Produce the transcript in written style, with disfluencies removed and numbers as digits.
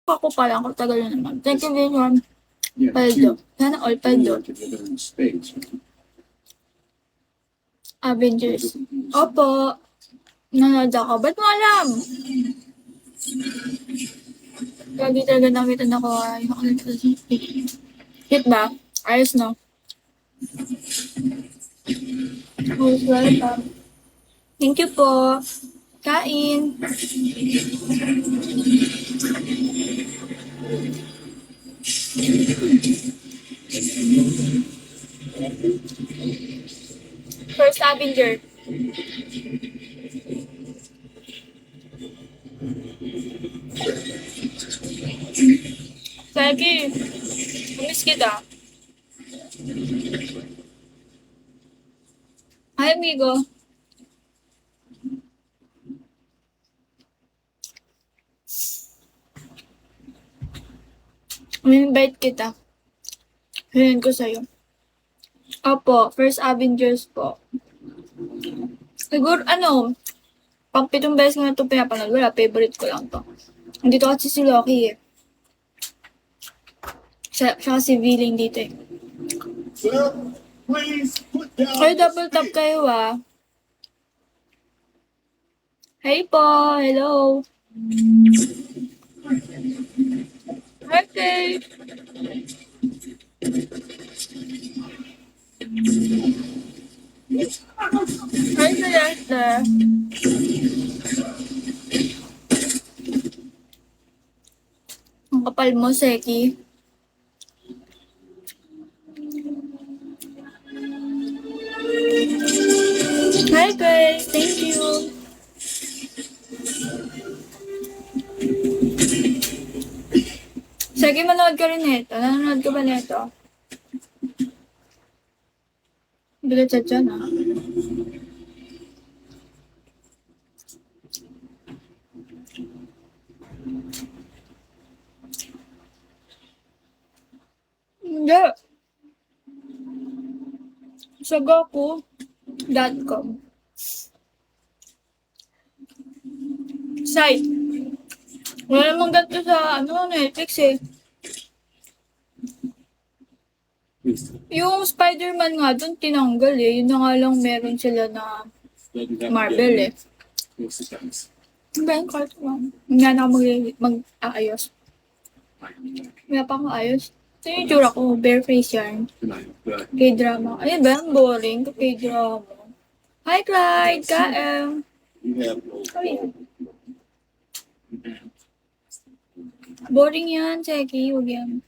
Ako pa lang, kung tagal na naman. Thank you, Vision. Paldo. Sana all paldo. Avengers. Opo. Nanood ako. Ba't mo alam? Lagi talaga nakitan ako ay cute ba? Ayos, no? Most welcome. Thank you po. Kain. First Avenger. Lagi. Miss kita. Hi, amigo. Invite kita. Hirin ko sa'yo. Opo, First Avengers po. Siguro, pang 7 beses ko na ito pinapanood. Wala, favorite ko lang to. Dito kasi si Loki eh. Siya kasi villain dito eh. Kayo double tap kayo ah. Hey po, hello. Okay. Hi, Celeste. Ang kapal mo, Seki. Hi, guys. Thank you. Seki, manood ka rin nito. Nanonood ka ba nito? Bigat siya dyan, ah. Hindi. Sa Goku.com. Site. Wala namang ganito sa, Netflix eh. Yung Spider-Man nga dun, tinanggal eh. Yun na nga lang meron sila na Marvel eh. Ba yung cartoon? Nga na ako mag-aayos. Wala pa akong ayos. Ito yung itsura ko, bare face yan. K-drama. Ayun ba? Ang boring. K-drama. Hi, Clyde! KM! Ay. Boring yan, Seki. Huwag yan.